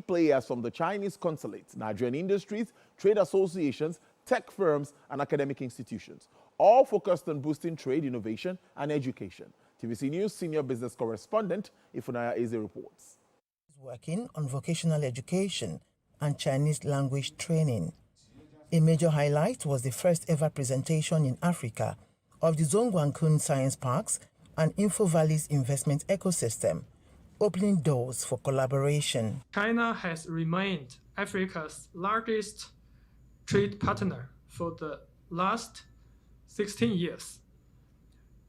players from the Chinese consulate, Nigerian industries, trade associations, tech firms, and academic institutions, all focused on boosting trade, innovation, and education. TVC News senior business correspondent Ifunaya Eze reports. Working on vocational education and Chinese language training. A major highlight was the first ever presentation in Africa of the Zhongguancun Science Parks and Info Valley's investment ecosystem, opening doors for collaboration. China has remained Africa's largest trade partner for the last 16 years.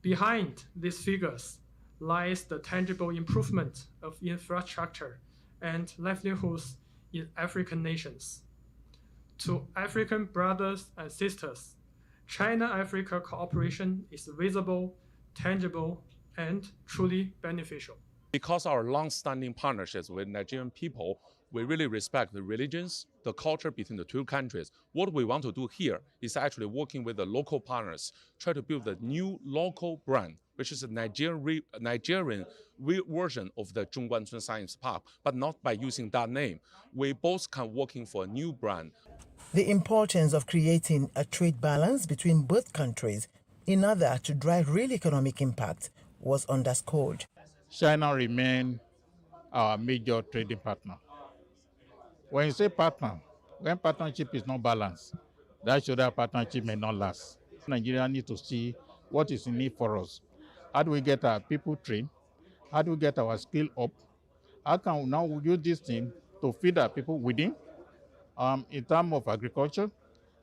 Behind these figures lies the tangible improvement of infrastructure and livelihoods in African nations. To African brothers and sisters, China-Africa cooperation is visible, tangible, and truly beneficial. Because our long-standing partnerships with Nigerian people, we really respect the religions, the culture between the two countries. What we want to do here is actually working with the local partners, try to build a new local brand, which is a Nigerian version of the Zhongguancun Science Park, but not by using that name. We both can working for a new brand. The importance of creating a trade balance between both countries in order to drive real economic impact was underscored. China remains our major trading partner. When you say partner, when partnership is not balanced, that shows that partnership may not last. Nigeria needs to see what is in it for us. How do we get our people trained? How do we get our skill up? How can we now use this thing to feed our people within? In terms of agriculture,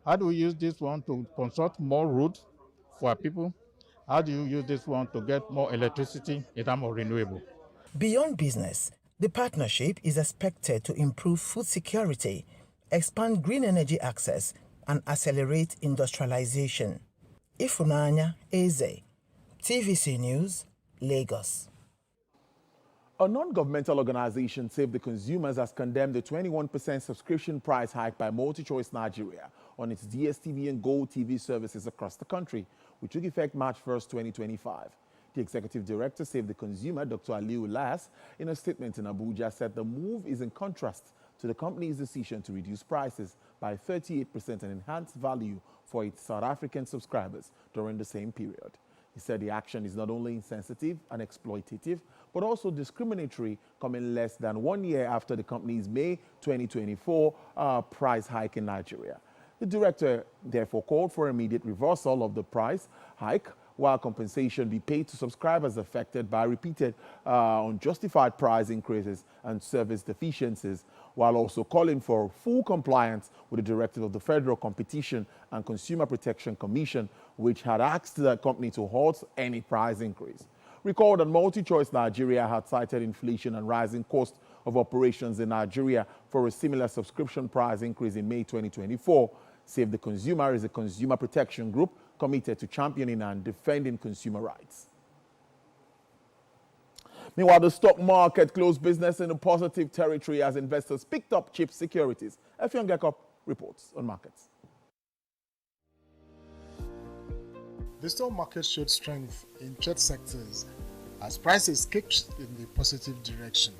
how do we use this one to construct more roads for our people? How do you use this one to get more electricity in terms of renewable? Beyond business, the partnership is expected to improve food security, expand green energy access, and accelerate industrialization. Ifunanya Eze, TVC News, Lagos. A non-governmental organization, Save the Consumers, has condemned the 21% subscription price hike by MultiChoice Nigeria on its DSTV and Gold TV services across the country, which took effect March 1st, 2025. The executive director, Save the Consumer, Dr. Aliu Las, in a statement in Abuja, said the move is in contrast to the company's decision to reduce prices by 38% and enhance value for its South African subscribers during the same period. He said the action is not only insensitive and exploitative, but also discriminatory, coming less than 1 year after the company's May 2024 price hike in Nigeria. The director therefore called for immediate reversal of the price hike, while compensation be paid to subscribers affected by repeated unjustified price increases and service deficiencies, while also calling for full compliance with the directive of the Federal Competition and Consumer Protection Commission, which had asked the company to halt any price increase. Recall that MultiChoice Nigeria had cited inflation and rising cost of operations in Nigeria for a similar subscription price increase in May 2024. Save the Consumer is a consumer protection group committed to championing and defending consumer rights. Meanwhile, the stock market closed business in a positive territory as investors picked up cheap securities. Effiong Gekop reports on markets. The stock market showed strength in trade sectors as prices kicked in the positive direction.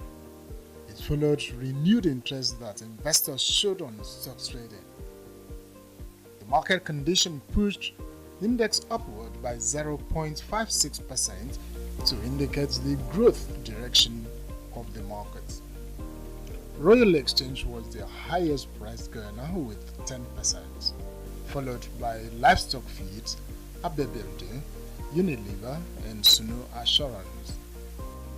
It followed renewed interest that investors showed on stock trading. The market condition pushed index upward by 0.56% to indicate the growth direction of the market. Royal Exchange was the highest priced earner with 10%, followed by Livestock Feeds, Abe Building, Unilever, and Sunu Assurance.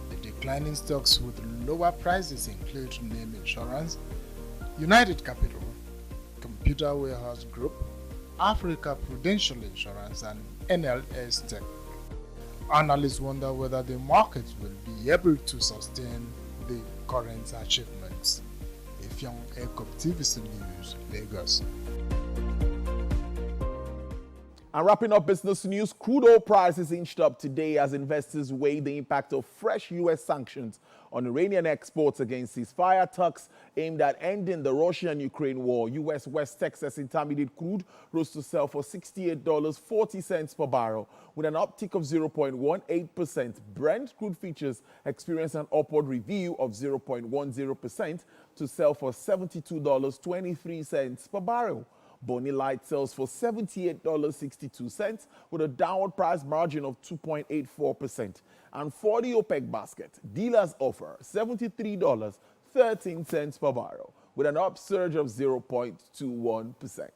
The declining stocks with lower prices include Name Insurance, United Capital, Computer Warehouse Group, Africa Prudential Insurance, and NLS Tech. Analysts wonder whether the market will be able to sustain the current achievements. Effiong Gekop, TVC News, Lagos. And wrapping up business news, crude oil prices inched up today as investors weigh the impact of fresh U.S. sanctions on Iranian exports against ceasefire talks aimed at ending the Russia and Ukraine war. U.S. West Texas Intermediate crude rose to sell for $68.40 per barrel, with an uptick of 0.18%. Brent crude futures experienced an upward review of 0.10% to sell for $72.23 per barrel. Bonnie Light sells for $78.62 with a downward price margin of 2.84%. And for the OPEC basket, dealers offer $73.13 per barrel with an upsurge of 0.21%.